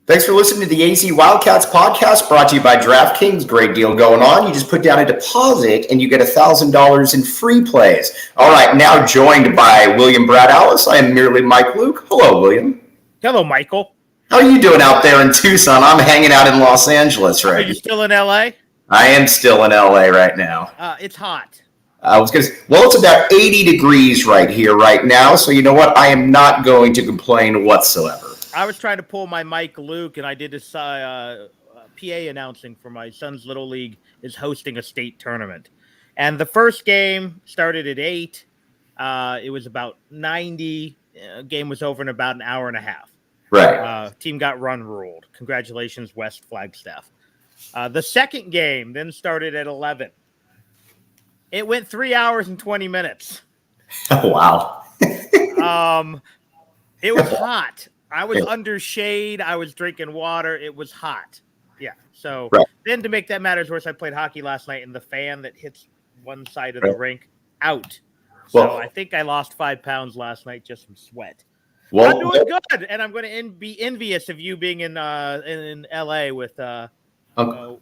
Thanks for listening to the AZ Wildcats podcast brought to you by DraftKings. Great deal going on. You just put down a deposit and you get $1,000 in free plays. All right, now joined by William Brad Allis. I am merely Mike Luke. Hello, William. Hello, Michael. How are you doing out there in Tucson? I'm hanging out in Los Angeles right now. Are you still in LA? I am still in LA right now. It's hot. It's about 80 degrees right here right now. So you know what? I am not going to complain whatsoever. I was trying to pull my Mike Luke, and I did this PA announcing for my son's Little League is hosting a state tournament. And the first game started at 8. It was about 90. Game was over in about an hour and a half. Right. Team got run ruled. Congratulations, West Flagstaff. The second game then started at 11. It went 3 hours and 20 minutes. Oh, wow. It was hot. I was under shade. I was drinking water. It was hot. Yeah. So Then to make that matters worse, I played hockey last night, and the fan that hits one side of the rink out. So I think I lost 5 pounds last night just from sweat. I'm doing good, and I'm going to be envious of you being in LA with Uncle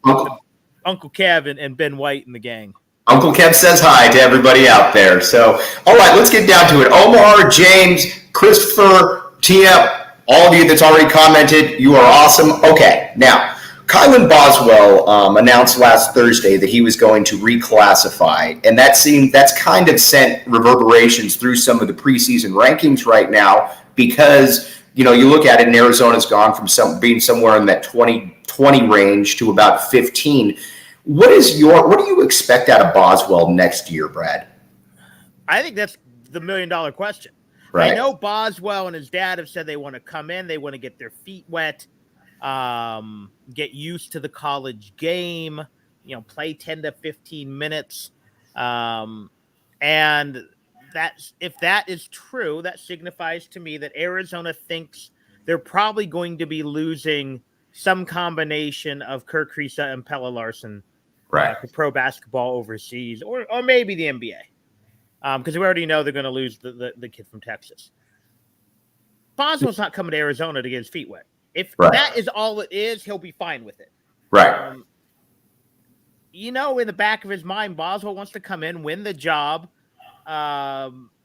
Kev and Ben White and the gang. Uncle Kev says hi to everybody out there. So, all right, let's get down to it. Omar, James, Christopher, Tia, all of you that's already commented, you are awesome. Okay, now, Kylan Boswell announced last Thursday that he was going to reclassify, and that's kind of sent reverberations through some of the preseason rankings right now because, you know, you look at it and Arizona's gone from being somewhere in that 20 range to about 15. What do you expect out of Boswell next year, Brad? I think that's the $1 million question. Right. I know Boswell and his dad have said they want to come in, they want to get their feet wet, get used to the college game, play 10 to 15 minutes. And if that is true, that signifies to me that Arizona thinks they're probably going to be losing some combination of Kirk Kriisa and Pelle Larsson to pro basketball overseas or maybe the NBA. Because we already know they're going to lose the kid from Texas. Boswell's not coming to Arizona to get his feet wet. If that is all it is, he'll be fine with it. Right. In the back of his mind, Boswell wants to come in, win the job,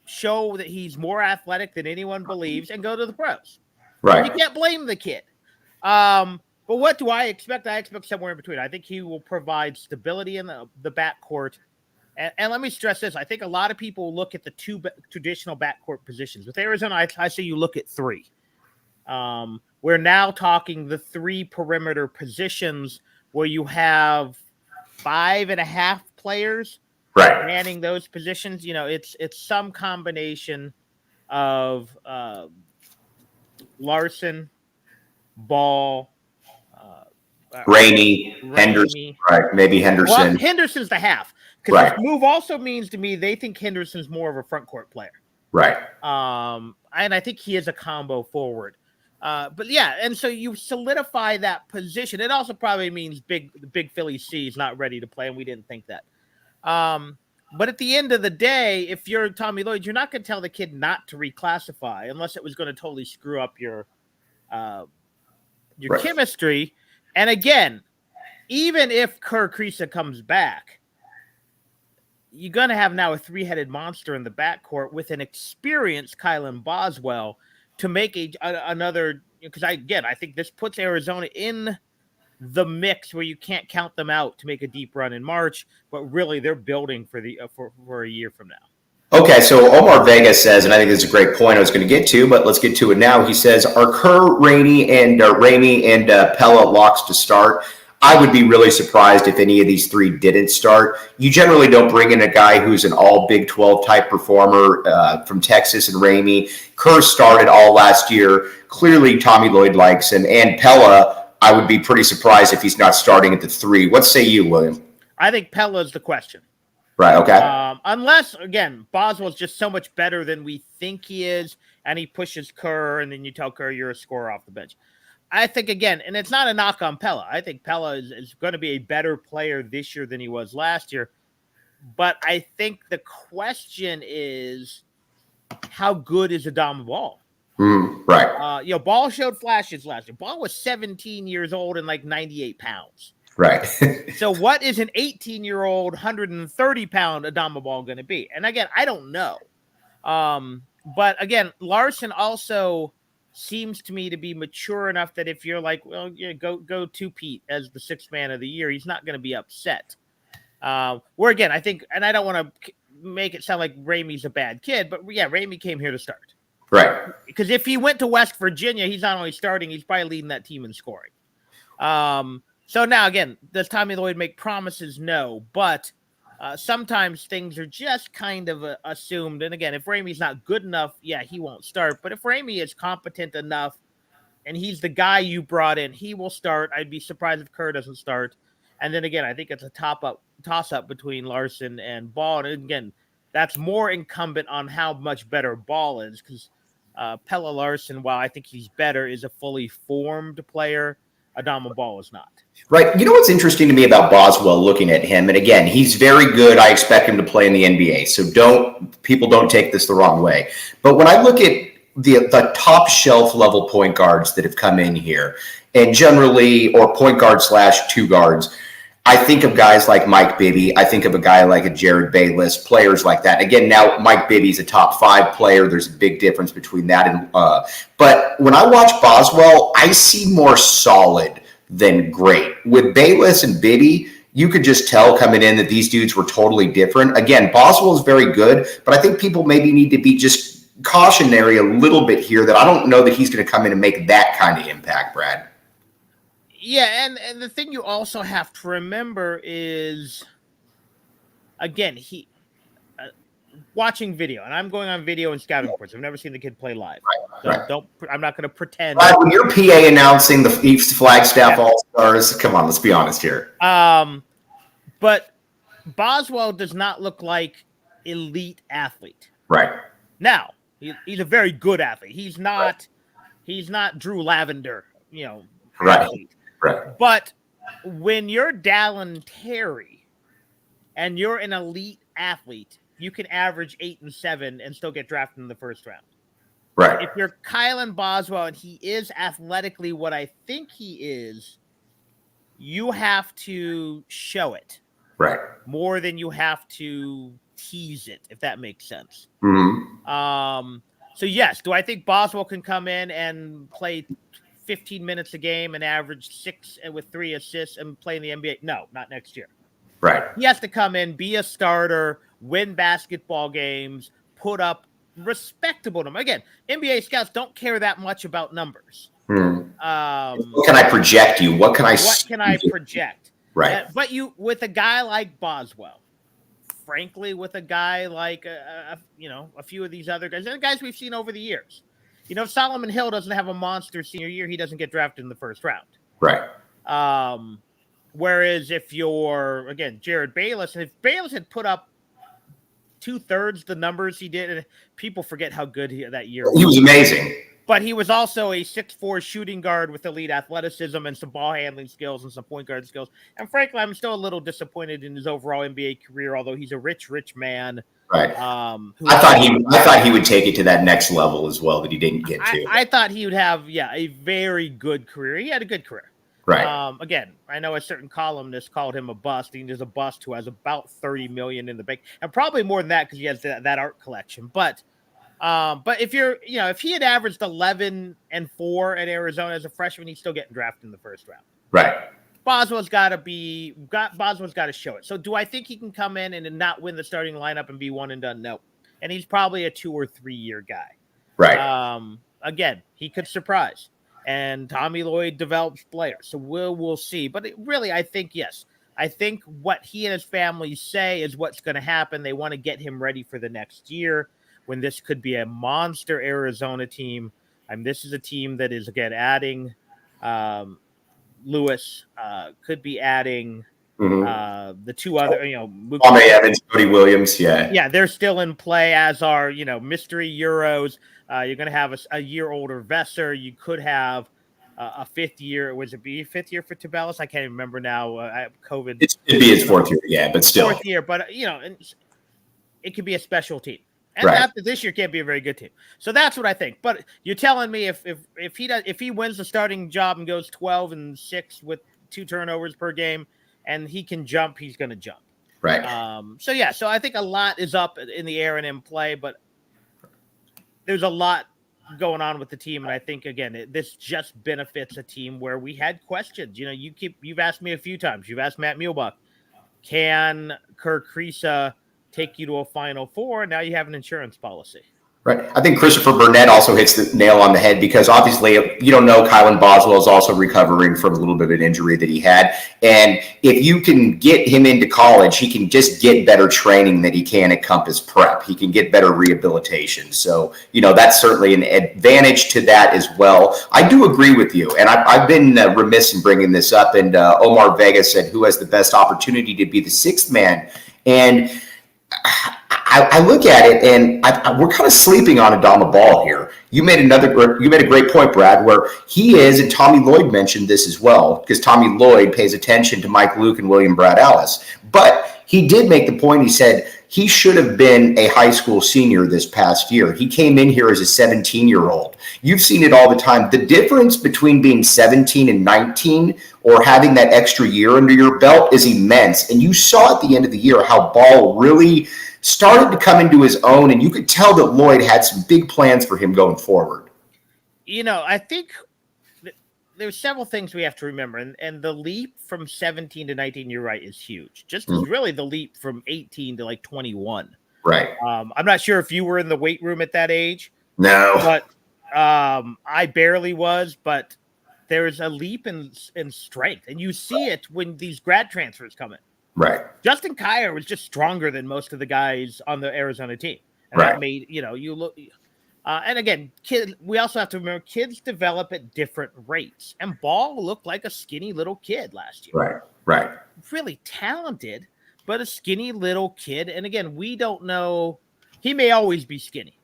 show that he's more athletic than anyone believes, and go to the pros. Right. You can't blame the kid. But what do I expect? I expect somewhere in between. I think he will provide stability in the backcourt. And let me stress this. I think a lot of people look at the two traditional backcourt positions. With Arizona, I say you look at 3. We're now talking the 3 perimeter positions where you have 5.5 players manning those positions. It's some combination of Larson, Ball, Rainey, Henderson, maybe Henderson. Well, Henderson's the half. Because this move also means to me they think Henderson's more of a front court player. Right. And I think he is a combo forward. But yeah, and so you solidify that position. It also probably means the big Philly C is not ready to play, and we didn't think that. But at the end of the day, if you're Tommy Lloyd, you're not going to tell the kid not to reclassify unless it was going to totally screw up your chemistry. And again, even if Kirk Kriisa comes back, you're going to have now a 3-headed monster in the backcourt with an experienced Kylan Boswell to make another, because I think this puts Arizona in the mix where you can't count them out to make a deep run in March, but really they're building for a year from now. Okay, so Omar Vega says, and I think this is a great point I was going to get to, but let's get to it now. He says, are Kerr, Ramey, and Pella locks to start? I would be really surprised if any of these three didn't start. You generally don't bring in a guy who's an all Big 12 type performer from Texas and Ramey. Kerr started all last year. Clearly, Tommy Lloyd likes him. And Pella, I would be pretty surprised if he's not starting at the 3. What say you, William? I think Pella's the question. Right, okay. Unless, again, Boswell's just so much better than we think he is, and he pushes Kerr, and then you tell Kerr you're a scorer off the bench. I think, again, and it's not a knock on Pella. I think Pella is going to be a better player this year than he was last year. But I think the question is, how good is Adama Bal? Right. Bal showed flashes last year. Bal was 17 years old and like 98 pounds. Right. So what is an 18-year-old, 130-pound Adama Bal going to be? And again, I don't know. But again, Larson also seems to me to be mature enough that if you're like, well, yeah, go to Pete as the 6th man of the year, he's not going to be upset. Where again, I think, and I don't want to make it sound like Ramey's a bad kid, but yeah, Ramey came here to start. Right. Because if he went to West Virginia, he's not only starting, he's probably leading that team in scoring. So now, again, does Tommy Lloyd make promises? No, but sometimes things are just kind of assumed. And again, if Ramey's not good enough, yeah, he won't start. But if Ramey is competent enough and he's the guy you brought in, he will start. I'd be surprised if Kerr doesn't start. And then again, I think it's a toss-up between Larson and Bal. And again, that's more incumbent on how much better Bal is, because Pella Larson, while I think he's better, is a fully formed player. Adama Bal is not. Right. You know what's interesting to me about Boswell, looking at him, and again, he's very good. I expect him to play in the NBA. So people don't take this the wrong way. But when I look at the top shelf level point guards that have come in here, and generally, or point guard / 2 guards, I think of guys like Mike Bibby. I think of a guy like a Jared Bayless, players like that. Again, now Mike Bibby's a top 5 player. There's a big difference between that and but when I watch Boswell, I see more solid than great. With Bayless and Bibby, you could just tell coming in that these dudes were totally different. Again, Boswell is very good, but I think people maybe need to be just cautionary a little bit here that I don't know that he's going to come in and make that kind of impact, Brad. Yeah, and the thing you also have to remember is, again, he watching video, and I'm going on video and scouting reports. I've never seen the kid play live. Right. So I'm not going to pretend. Brad, when you're PA announcing the East Flagstaff All-Stars, come on, let's be honest here. But Boswell does not look like elite athlete. Right. Now, he's a very good athlete. He's not Drew Lavender, athlete. Right. But when you're Dallin Terry and you're an elite athlete, you can average 8 and 7 and still get drafted in the first round. Right. If you're Kylan Boswell and he is athletically what I think he is, you have to show it. Right. More than you have to tease it, if that makes sense. Mm-hmm. So yes, do I think Boswell can come in and play 15 minutes a game and average 6 with 3 assists and play in the NBA? No, not next year. Right. He has to come in, be a starter, win basketball games, put up respectable numbers. Again, NBA scouts don't care that much about numbers. What can I project you? What can I project? Right. But with a guy like Boswell, frankly, with a guy like a few of these other guys, and guys we've seen over the years. If Solomon Hill doesn't have a monster senior year, he doesn't get drafted in the first round. Right. Whereas if you're, again, Jared Bayless, and if Bayless had put up 2/3 the numbers he did, and people forget how good that year was. He was amazing. But he was also a 6'4" shooting guard with elite athleticism and some ball handling skills and some point guard skills. And frankly, I'm still a little disappointed in his overall NBA career, although he's a rich man. Right. I thought he would take it to that next level as well that he didn't get to. I thought he would have, a very good career. He had a good career. Right. Again, I know a certain columnist called him a bust. He's a bust who has about $30 million in the bank, and probably more than that because he has that art collection. But if if he had averaged 11 and 4 at Arizona as a freshman, he's still getting drafted in the first round. Right. Boswell's got to show it. So do I think he can come in and not win the starting lineup and be one and done? No. and he's probably a 2 or 3 year guy. Right. Again, he could surprise, and Tommy Lloyd develops players, so we'll see. But really, I think yes. I think what he and his family say is what's going to happen. They want to get him ready for the next year when this could be a monster Arizona team. This is a team that is, again, adding Lewis, could be adding the two other, Tommy Evans, Cody Williams. Yeah, they're still in play, as are, mystery Euros. You're going to have a year older Vesser. You could have a fifth year. Was it be fifth year for Tabelis? I can't even remember now. COVID. It'd be his fourth year, yeah, but still. Fourth year, but, it could be a special team. And right. after this year can't be a very good team. So that's what I think. But you're telling me if he wins the starting job and goes 12-6 with 2 turnovers per game and he can jump, he's going to jump. Right. So I think a lot is up in the air and in play, but there's a lot going on with the team, and I think again this just benefits a team where we had questions. You've asked me a few times. You've asked Matt Muehlbach, can Kirk Kriisa take you to a Final Four? Now you have an insurance policy. Right. I think Christopher Burnett also hits the nail on the head because obviously, you don't know, Kylan Boswell is also recovering from a little bit of an injury that he had. And if you can get him into college, he can just get better training than he can at Compass Prep. He can get better rehabilitation. So, that's certainly an advantage to that as well. I do agree with you. And I've been remiss in bringing this up. And Omar Vega said, who has the best opportunity to be the sixth man? And I look at it, and we're kind of sleeping on Adama Bal here. You made a great point, Brad, where he is, and Tommy Lloyd mentioned this as well, because Tommy Lloyd pays attention to Mike Luke and Luke and Brad Allis. But he did make the point. He said he should have been a high school senior this past year. He came in here as a 17-year-old. You've seen it all the time. The difference between being 17 and 19 or having that extra year under your belt is immense. And you saw at the end of the year how Bal really started to come into his own, and you could tell that Lloyd had some big plans for him going forward. I think there's several things we have to remember, and the leap from 17 to 19, you're right, is huge. Just as really the leap from 18 to 21. Right. I'm not sure if you were in the weight room at that age. No. But I barely was, but there's a leap in strength, and you see it when these grad transfers come in. Right. Justin Kier was just stronger than most of the guys on the Arizona team. And right. That made, you look. And again, we also have to remember kids develop at different rates. And Bal looked like a skinny little kid last year. Right. Right. Really talented, but a skinny little kid. And again, we don't know. He may always be skinny.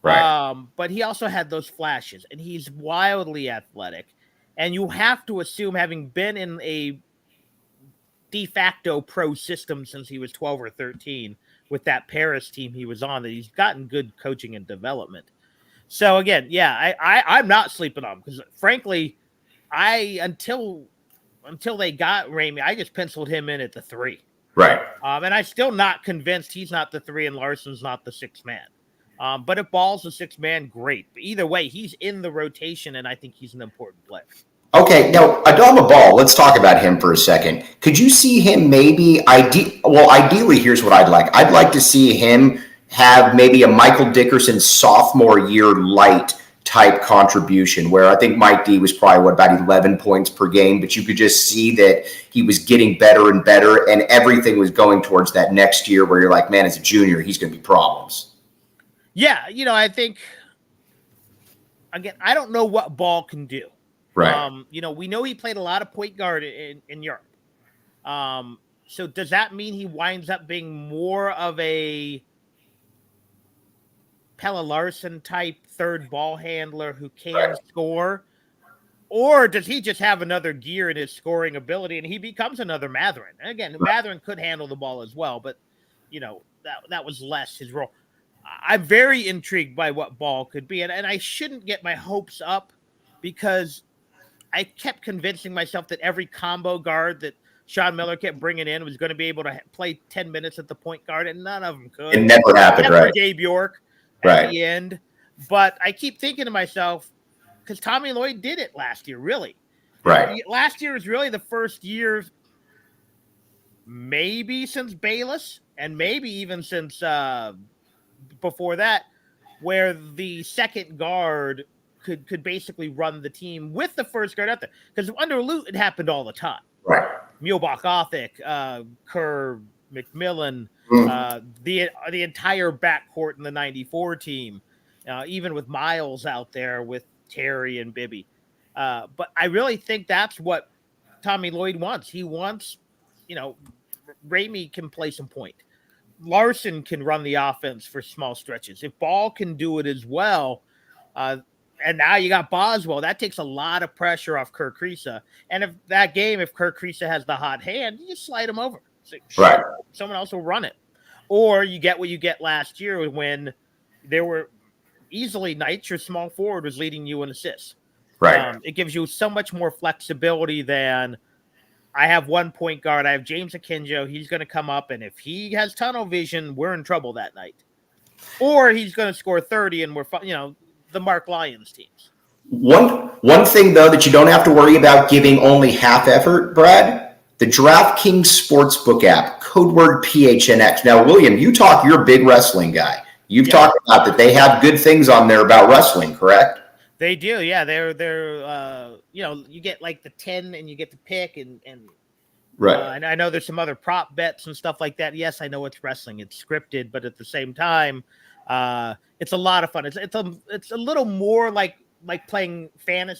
Right. But he also had those flashes, and he's wildly athletic. And you have to assume, having been in a de facto pro system since he was 12 or 13 with that Paris team he was on, that he's gotten good coaching and development. So again, yeah, I'm not sleeping on him because frankly, until they got Ramey, I just penciled him in at the 3. Right. And I'm still not convinced he's not the 3 and Larson's not the 6th man. But if Bal's the 6th man, great. But either way, he's in the rotation, and I think he's an important player. Okay, now Adama Bal, let's talk about him for a second. Could you see him maybe ideally, here's what I'd like. I'd like to see him have maybe a Michael Dickerson sophomore year light type contribution, where I think Mike D was probably about 11 points per game, but you could just see that he was getting better and better, and everything was going towards that next year where you're like, man, as a junior, he's going to be problems. Yeah, I think, again, I don't know what Bal can do. Right. We know he played a lot of point guard in Europe. So does that mean he winds up being more of a Pelle Larsson type third ball handler who can score? Or does he just have another gear in his scoring ability and he becomes another Mathurin? And again, Mathurin could handle the ball as well, but that was less his role. I'm very intrigued by what Bal could be, and I shouldn't get my hopes up because I kept convincing myself that every combo guard that Sean Miller kept bringing in was going to be able to play 10 minutes at the point guard, and none of them could. It never happened, right? Gabe York at the end. But I keep thinking to myself, because Tommy Lloyd did it last year, really. Right. Last year was really the first year, maybe since Bayless, and maybe even since before that, where the second guard could basically run the team with the first guard out there. Because under Luke, it happened all the time. Right. Muehlbach, Othick, Kerr, McMillan, the entire backcourt in the '94 team, even with Miles out there with Terry and Bibby. But I really think that's what Tommy Lloyd wants. He wants, Ramey can play some point. Larson can run the offense for small stretches. If Ball can do it as well, and now you got Boswell, that takes a lot of pressure off Kerr Kriisa. And if Kerr Kriisa has the hot hand, you just slide him over. So, right. Someone else will run it. Or you get what you get last year when there were easily nights your small forward was leading you in assists. Right. It gives you so much more flexibility than I have one point guard. I have James Akinjo. He's going to come up, and if he has tunnel vision, we're in trouble that night. Or he's going to score 30, and we're, the Mark Lyons teams. One thing, though, that you don't have to worry about giving only half effort, Brad, the DraftKings Sportsbook app, code word PHNX. Now, William, you're a big wrestling guy. You've talked about that they have good things on there about wrestling, correct? They do, yeah. They're you get like the 10 and you get to pick and right. And I know there's some other prop bets and stuff like that. Yes, I know it's wrestling, it's scripted, but at the same time, it's a lot of fun. It's a little more like playing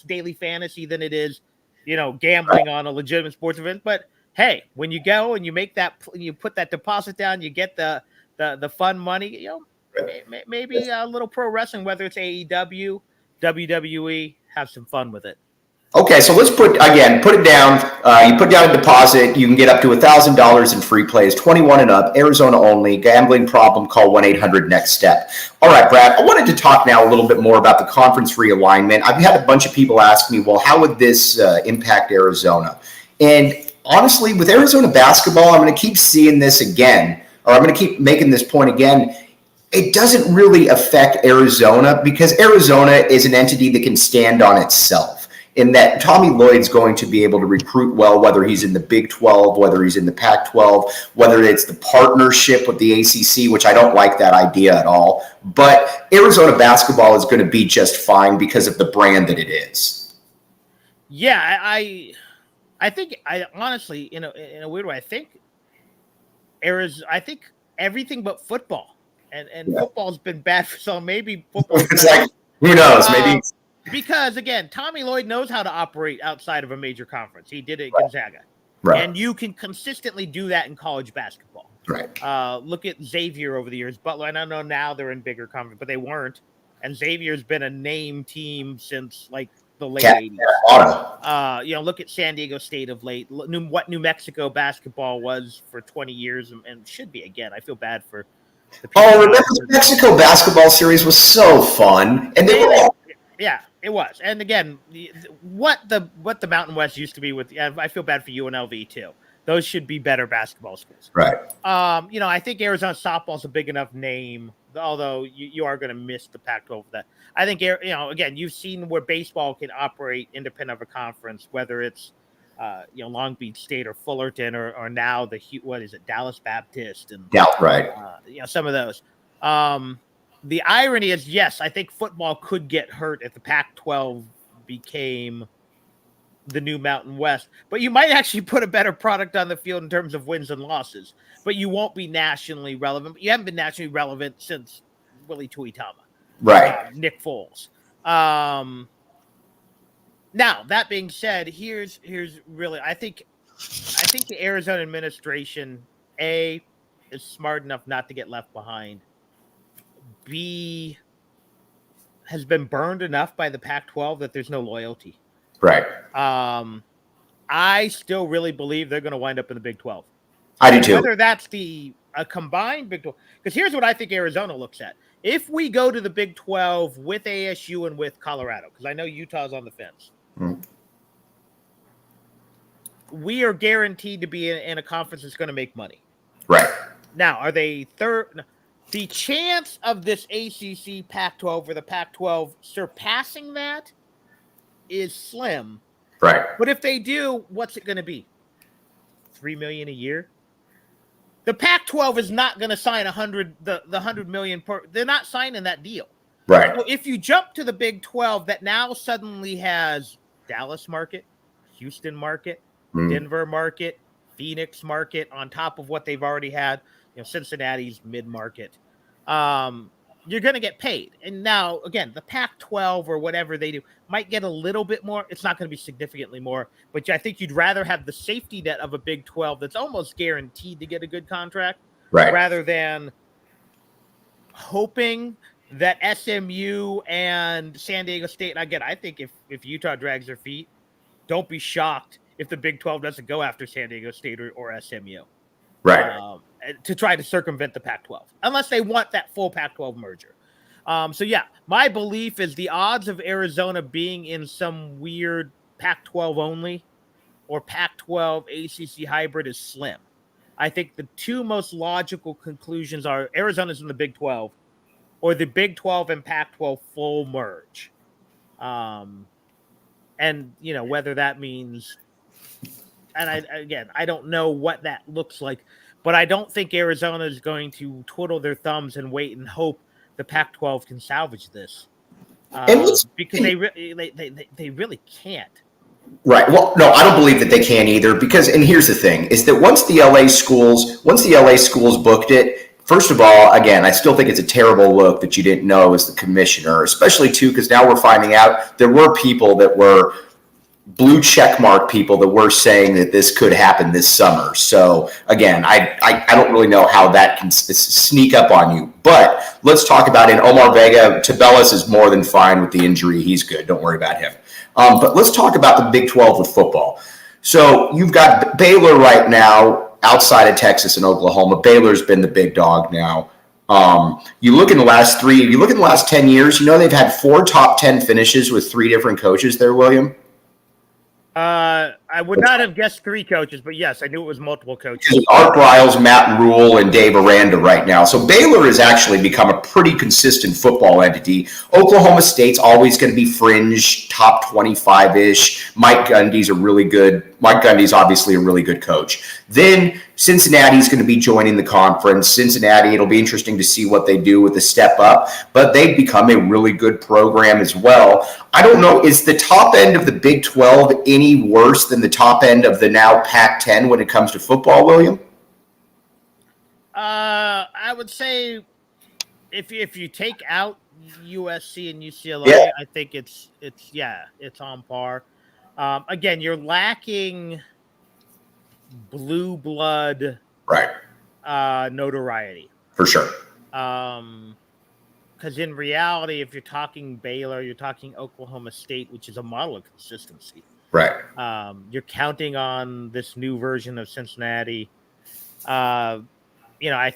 daily fantasy than it is, gambling on a legitimate sports event. But hey, when you go and you make you put that deposit down, you get the fun money. Maybe a little pro wrestling, whether it's AEW. WWE, have some fun with it. Okay, so let's put it down. You put down a deposit. You can get up to $1,000 in free plays, 21 and up, Arizona only. Gambling problem, call 1-800-NEXT-STEP. All right, Brad, I wanted to talk now a little bit more about the conference realignment. I've had a bunch of people ask me, well, how would this impact Arizona? And honestly, with Arizona basketball, I'm going to keep seeing this again, or I'm going to keep making this point again. It doesn't really affect Arizona because Arizona is an entity that can stand on itself in that Tommy Lloyd's going to be able to recruit well, whether he's in the Big 12, whether he's in the Pac-12, whether it's the partnership with the ACC, which I don't like that idea at all. But Arizona basketball is going to be just fine because of the brand that it is. Yeah, I think honestly, in a weird way, I think everything but football. And football's been bad for some. Maybe football. It's like, who knows? Maybe because again, Tommy Lloyd knows how to operate outside of a major conference. He did it at Gonzaga, right? And you can consistently do that in college basketball, right? Look at Xavier over the years. Butler, and I know now they're in bigger conference, but they weren't. And Xavier's been a name team since like the late '80s. Look at San Diego State of late. What New Mexico basketball was for 20 years and should be again. I feel bad for. Remember the Mexico basketball series was so fun, and yeah, it was. And again, what the Mountain West used to be with, I feel bad for UNLV too. Those should be better basketball schools, right? I think Arizona softball's a big enough name, although you are going to miss the Pac-12 for that. I think again, you've seen where baseball can operate independent of a conference, whether it's Long Beach State or Fullerton or now Dallas Baptist and right. Some of those. The irony is, yes, I think football could get hurt if the Pac-12 became the new Mountain West, but you might actually put a better product on the field in terms of wins and losses, but you won't be nationally relevant. You haven't been nationally relevant since Willie Tuitama, right? Nick Foles. Now, that being said, here's really, I think the Arizona administration, A, is smart enough not to get left behind. B, has been burned enough by the Pac-12 that there's no loyalty. Right. I still really believe they're going to wind up in the Big 12. I do too. Whether that's a combined Big 12, because here's what I think Arizona looks at. If we go to the Big 12 with ASU and with Colorado, because I know Utah's on the fence, we are guaranteed to be in a conference that's going to make money. Right. Now, are they third? The chance of this ACC Pac-12 or the Pac-12 surpassing that is slim. Right. But if they do, what's it going to be? $3 million a year? The Pac-12 is not going to sign the $100 million per. They're not signing that deal. Right. So if you jump to the Big 12, that now suddenly has Dallas market, Houston market, Denver market, Phoenix market on top of what they've already had. Cincinnati's mid-market. You're going to get paid. And now, again, the Pac-12 or whatever they do might get a little bit more. It's not going to be significantly more, but I think you'd rather have the safety net of a Big 12 that's almost guaranteed to get a good contract, Right. rather than hoping that SMU and San Diego State. And again, I think if Utah drags their feet, don't be shocked if the Big 12 doesn't go after San Diego State or SMU. Right. To try to circumvent the Pac-12, unless they want that full Pac-12 merger. So yeah, my belief is the odds of Arizona being in some weird Pac-12 only or Pac-12 ACC hybrid is slim. I think the two most logical conclusions are Arizona's in the Big 12 or the Big 12 and Pac-12 full merge. And whether that means, and I don't know what that looks like, but I don't think Arizona is going to twiddle their thumbs and wait and hope the Pac-12 can salvage this, because they really can't. Right. Well, no, I don't believe that they can either, because, and here's the thing, is that once the LA schools booked it, first of all, again, I still think it's a terrible look that you didn't know as the commissioner, especially too, because now we're finding out there were people that were blue check mark people that were saying that this could happen this summer. So again, I don't really know how that can sneak up on you, but let's talk about it. Omar Vega, Tabellis is more than fine with the injury. He's good. Don't worry about him. But let's talk about the Big 12 with football. So you've got Baylor right now outside of Texas and Oklahoma. Baylor's been the big dog now. You look in the last 10 years, they've had 4 top 10 finishes with 3 different coaches there, William. I would not have guessed 3 coaches, but yes, I knew it was multiple coaches. Art Briles, Matt Rule, and Dave Aranda right now. So Baylor has actually become a pretty consistent football entity. Oklahoma State's always going to be fringe, top 25-ish. Mike Gundy's obviously a really good coach. Then Cincinnati's going to be joining the conference. Cincinnati, it'll be interesting to see what they do with the step up, but they've become a really good program as well. I don't know, is the top end of the Big 12 any worse than the top end of the now Pac-10 when it comes to football, William? I would say if you take out USC and UCLA, I think it's on par. Again, you're lacking blue blood notoriety. For sure. Because in reality, if you're talking Baylor, you're talking Oklahoma State, which is a model of consistency. Right. You're counting on this new version of Cincinnati. I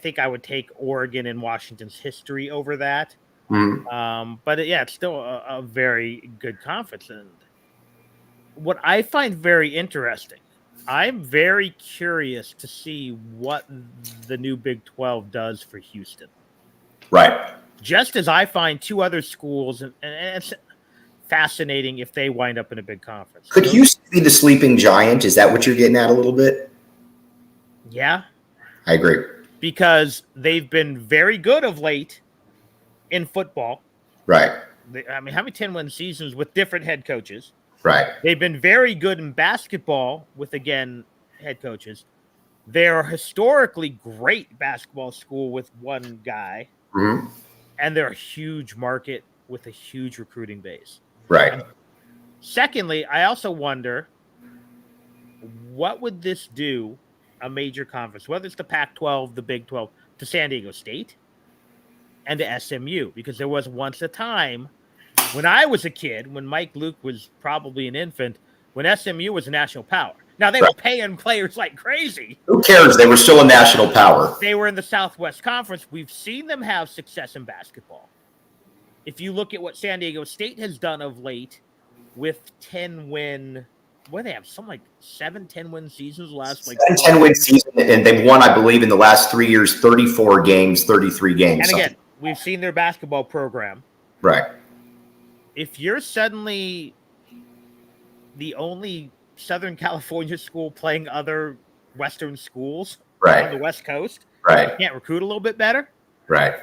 think I would take Oregon and Washington's history over that. Mm-hmm. But it's still a very good conference. And what I find very interesting, I'm very curious to see what the new Big 12 does for Houston. Right. Just as I find 2 other schools, and it's fascinating if they wind up in a big conference. Could Houston be the sleeping giant? Is that what you're getting at a little bit? Yeah. I agree. Because they've been very good of late in football. Right. How many 10-win seasons with different head coaches? Right. They've been very good in basketball with, again, head coaches. They're a historically great basketball school with one guy. Mm-hmm. And they're a huge market with a huge recruiting base. Right. And secondly, I also wonder, what would this do, a major conference, whether it's the Pac-12, the Big 12, to San Diego State and to SMU? Because there was once a time when I was a kid, when Mike Luke was probably an infant, when SMU was a national power. Now, they were paying players like crazy. Who cares? They were still a national power. They were in the Southwest Conference. We've seen them have success in basketball. If you look at what San Diego State has done of late with 10-win, they have some 7-10-win seasons last 10-win season, and they've won, I believe, in the last 3 years, 34 games, 33 games. And again, we've seen their basketball program. Right. If you're suddenly the only Southern California school playing other Western schools, right on the West Coast. right You can't recruit a little bit better. right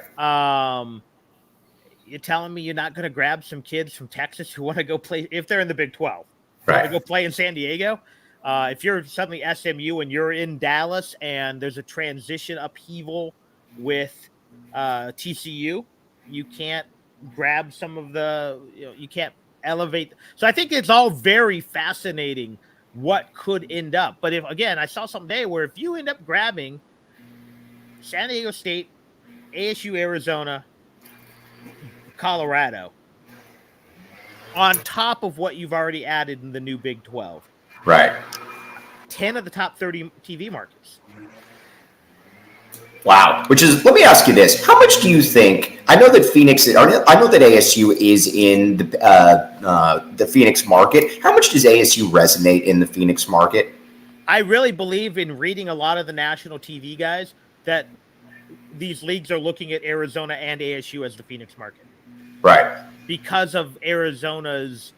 You're telling me you're not going to grab some kids from Texas who want to go play if they're in the Big 12, right to go play in San Diego? If you're suddenly SMU and you're in Dallas and there's a transition upheaval with TCU, you can't grab some of you can't elevate. So I think it's all very fascinating what could end up. But if, again, I saw something today where if you end up grabbing San Diego State, ASU, Arizona, Colorado, on top of what you've already added in the new Big 12. right 10 of the top 30 TV markets. Wow. Which is, let me ask you this. How much do you think, I know that I know that ASU is in the Phoenix market. How much does ASU resonate in the Phoenix market? I really believe, in reading a lot of the national TV guys, that these leagues are looking at Arizona and ASU as the Phoenix market. Right. Because of Arizona's,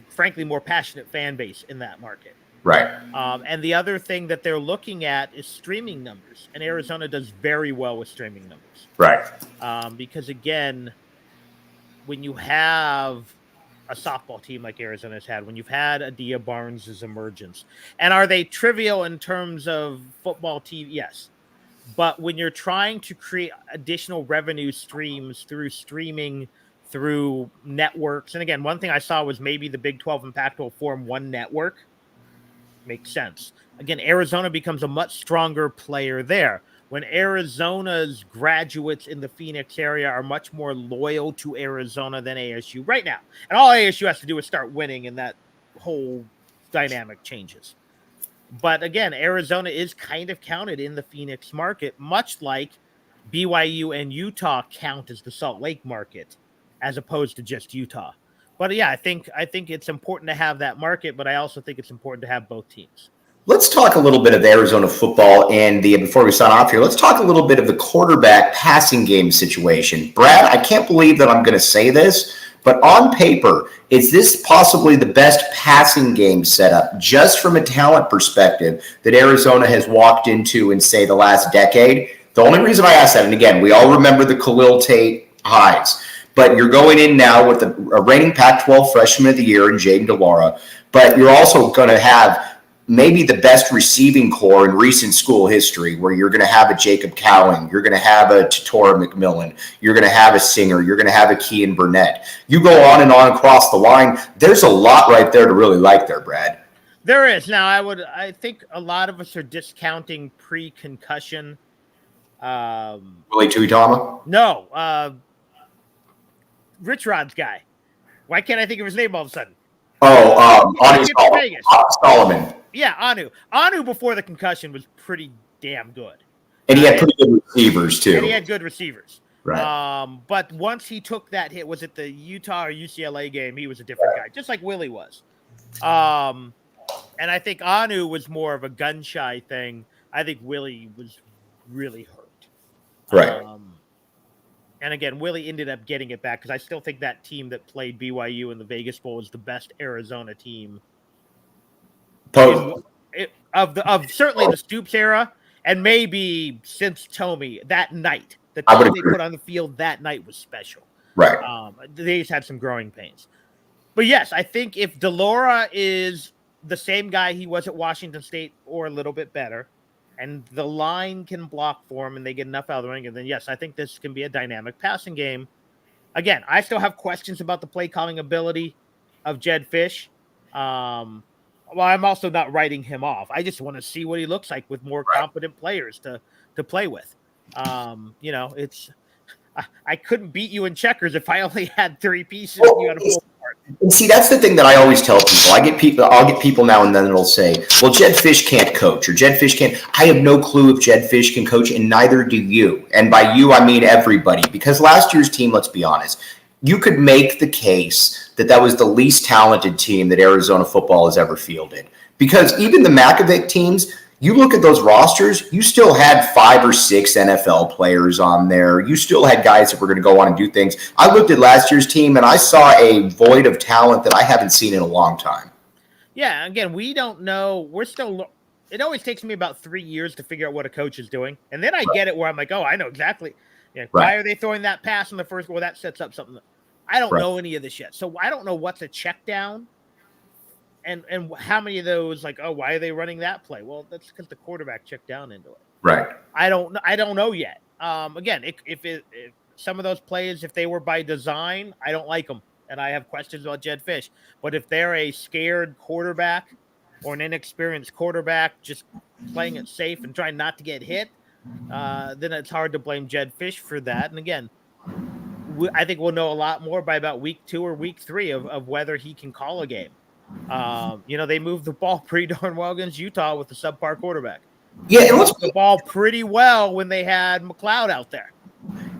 frankly, more passionate fan base in that market. Right. And the other thing that they're looking at is streaming numbers. And Arizona does very well with streaming numbers. Right. Because, again, when you have a softball team like Arizona's had, when you've had Adia Barnes' emergence, and are they trivial in terms of football TV? Yes. But when you're trying to create additional revenue streams through streaming, through networks, and again, one thing I saw was maybe the Big 12 and Pac-12 form one network. Makes sense. Again, Arizona becomes a much stronger player there. When Arizona's graduates in the Phoenix area are much more loyal to Arizona than ASU right now. And all ASU has to do is start winning, and that whole dynamic changes. But again, Arizona is kind of counted in the Phoenix market, much like BYU and Utah count as the Salt Lake market, as opposed to just Utah. But yeah, I think it's important to have that market, but I also think it's important to have both teams. Let's talk a little bit of Arizona football, and before we sign off here, let's talk a little bit of the quarterback passing game situation. Brad, I can't believe that I'm going to say this, but on paper, is this possibly the best passing game setup, just from a talent perspective, that Arizona has walked into in, say, the last decade? The only reason I ask that, and again, we all remember the Khalil Tate highs, but you're going in now with a reigning Pac-12 freshman of the year in Jaden DeLaura, but you're also going to have maybe the best receiving core in recent school history, where you're going to have a Jacob Cowing, you're going to have a Tatora McMillan, you're going to have a Singer, you're going to have a Kean Burnett. You go on and on across the line. There's a lot right there to really like there, Brad. There is. Now, I think a lot of us are discounting pre-concussion. Willie Tuitama? No. Rich Rod's guy. Why can't I think of his name all of a sudden? Anu Solomon. Yeah, Anu before the concussion was pretty damn good. And he had pretty good receivers, too. And he had good receivers. Right. But once he took that hit, was it the Utah or UCLA game? He was a different guy, just like Willie was. And I think Anu was more of a gun-shy thing. I think Willie was really hurt. Right. And again, Willie ended up getting it back, because I still think that team that played BYU in the Vegas Bowl is the best Arizona team of certainly the Stoops era, and maybe since Tommy. That night, the team they put on the field that night was special. Right. They just had some growing pains. But yes, I think if DeLaura is the same guy he was at Washington State or a little bit better, and the line can block for him and they get enough out of the ring, and then yes, I think this can be a dynamic passing game. Again, I still have questions about the play calling ability of Jedd Fisch. Well, I'm also not writing him off. I just want to see what he looks like with more competent players to play with. It's I couldn't beat you in checkers if I only had 3 pieces. And you had a full part. And see, that's the thing that I always tell people. I'll get people now and then that'll say, well, Jedd Fisch can't coach, or Jedd Fisch can't. I have no clue if Jedd Fisch can coach, and neither do you. And by you, I mean everybody. Because last year's team, let's be honest, you could make the case that was the least talented team that Arizona football has ever fielded. Because even the Makovic teams, you look at those rosters, you still had 5 or 6 NFL players on there. You still had guys that were going to go on and do things. I looked at last year's team, and I saw a void of talent that I haven't seen in a long time. Yeah, again, we don't know. We're still it always takes me about 3 years to figure out what a coach is doing. And then I get it where I'm like, oh, I know exactly. Yeah, why are they throwing that pass in the first? Well, that sets up something. I don't know any of this yet. So I don't know what's a check down and how many of those, like, oh, why are they running that play? Well, that's because the quarterback checked down into it. Right. I don't know yet. Again, if some of those plays, if they were by design, I don't like them. And I have questions about Jedd Fisch. But if they're a scared quarterback or an inexperienced quarterback just playing it safe and trying not to get hit, then it's hard to blame Jedd Fisch for that. And again, I think we'll know a lot more by about week 2 or week 3 of whether he can call a game. They moved the ball pretty darn well against Utah with the subpar quarterback. Yeah, and moved the ball pretty well when they had McLeod out there.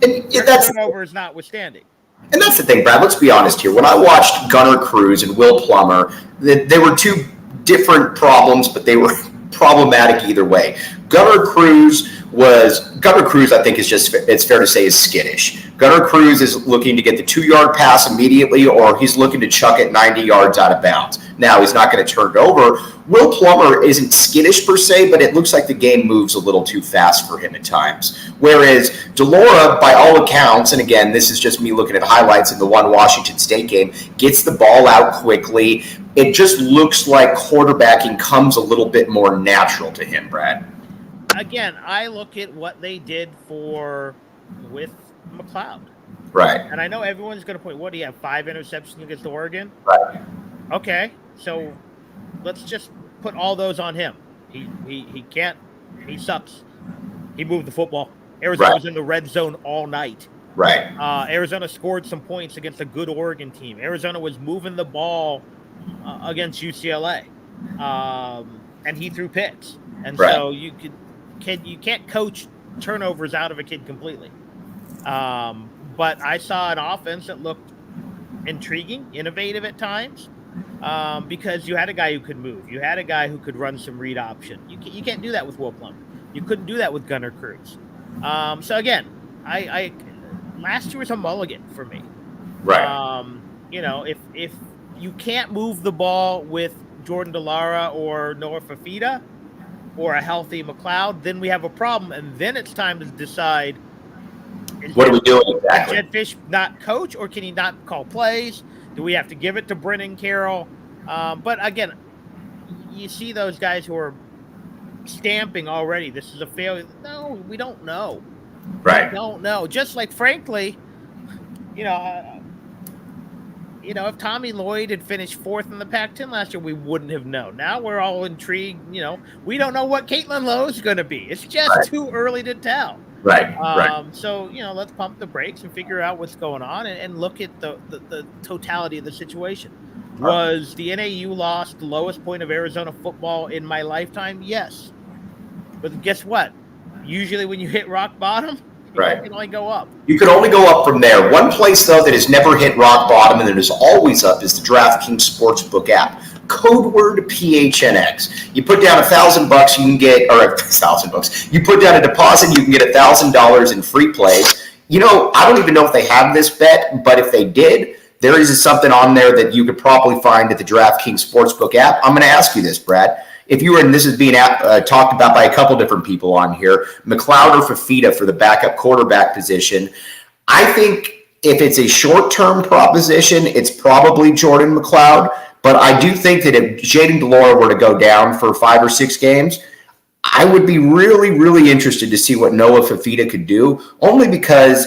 And that's turnovers notwithstanding. And that's the thing, Brad. Let's be honest here. When I watched Gunnar Cruz and Will Plummer, they were two different problems, but they were problematic either way. Gunnar Cruz, I think, it's fair to say, is skittish. Gunnar Cruz is looking to get the 2-yard pass immediately, or he's looking to chuck it 90 yards out of bounds. Now, he's not going to turn it over. Will Plummer isn't skittish per se, but it looks like the game moves a little too fast for him at times. Whereas Delora, by all accounts, and again, this is just me looking at highlights of the one Washington State game, gets the ball out quickly. It just looks like quarterbacking comes a little bit more natural to him, Brad. Again, I look at what they did with McLeod. Right. And I know everyone's going to point, what do you have, 5 interceptions against Oregon? Right. Okay, so let's just put all those on him. He can't. He sucks. He moved the football. Arizona was in the red zone all night. Right. Arizona scored some points against a good Oregon team. Arizona was moving the ball against UCLA, and he threw picks. And so you can't coach turnovers out of a kid completely. But I saw an offense that looked intriguing, innovative at times. Because you had a guy who could move. You had a guy who could run some read option. You can't do that with Will Plummer. You couldn't do that with Gunnar Cruz. So again, I last year was a mulligan for me. Right. If you can't move the ball with Jordan Delara or Noah Fafita or a healthy McLeod, then we have a problem. And then it's time to decide, what are we doing exactly? Jedd Fisch not coach, or can he not call plays? Do we have to give it to Brennan Carroll? But again, you see those guys who are stamping already. This is a failure. No, we don't know. Right. We don't know. Just like, frankly, if Tommy Lloyd had finished 4th in the Pac-10 last year, we wouldn't have known. Now we're all intrigued. We don't know what Kylan Lowe's going to be. It's just too early to tell. Right. So, let's pump the brakes and figure out what's going on and look at the totality of the situation. Was the NAU loss the lowest point of Arizona football in my lifetime? Yes. But guess what? Usually when you hit rock bottom, you can only go up. You can only go up from there. One place, though, that has never hit rock bottom and that is always up is the DraftKings Sportsbook app. Code word PHNX. You put down $1,000, you can get, or $1,000. You put down a deposit, you can get $1,000 in free plays. I don't even know if they have this bet, but if they did, there is something on there that you could probably find at the DraftKings Sportsbook app. I'm going to ask you this, Brad. If you were, and this is being talked about by a couple different people on here, McLeod or Fafita for the backup quarterback position, I think if it's a short-term proposition, it's probably Jordan McLeod. But I do think that if Jaden Delora were to go down for 5 or 6 games, I would be really, really interested to see what Noah Fafita could do, only because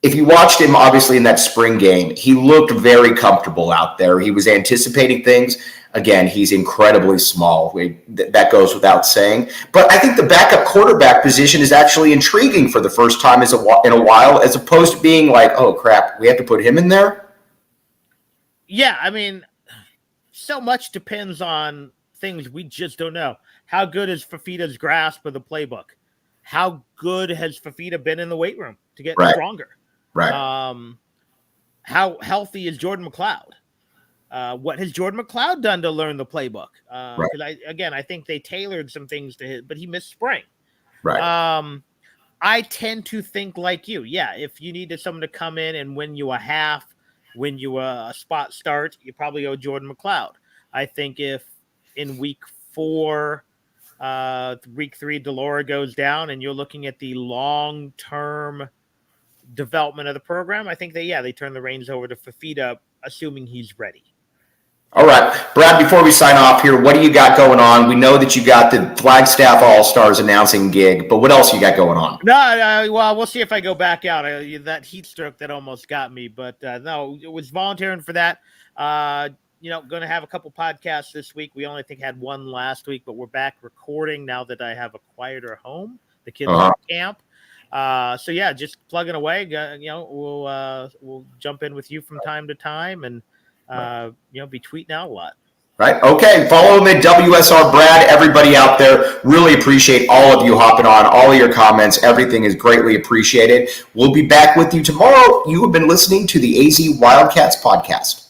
if you watched him, obviously, in that spring game, he looked very comfortable out there. He was anticipating things. Again, he's incredibly small. That goes without saying. But I think the backup quarterback position is actually intriguing for the first time in a while, as opposed to being like, oh, crap, we have to put him in there? Yeah, I mean, so much depends on things we just don't know. How good is Fafita's grasp of the playbook? How good has Fafita been in the weight room to get stronger? Right. How healthy is Jordan McLeod? What has Jordan McLeod done to learn the playbook? Because I think they tailored some things to his, but he missed spring. Right. I tend to think like you. Yeah, if you needed someone to come in and win you a half, win you a spot start, you probably go Jordan McLeod. I think if in week 4 Week 3, Delora goes down, and you're looking at the long-term development of the program. I think they turn the reins over to Fafita, assuming he's ready. All right, Brad, before we sign off here, what do you got going on? We know that you got the Flagstaff All-Stars announcing gig, but what else you got going on? No, well, we'll see if I go back out. That heat stroke that almost got me, but no, it was volunteering for that. Going to have a couple podcasts this week. We only had one last week, but we're back recording now that I have a quieter home. The kids are at camp. So yeah, just plugging away. We'll jump in with you from time to time and be tweeting out a lot. Right. Okay. Follow him at WSR Brad. Everybody out there, really appreciate all of you hopping on, all of your comments. Everything is greatly appreciated. We'll be back with you tomorrow. You have been listening to the AZ Wildcats podcast.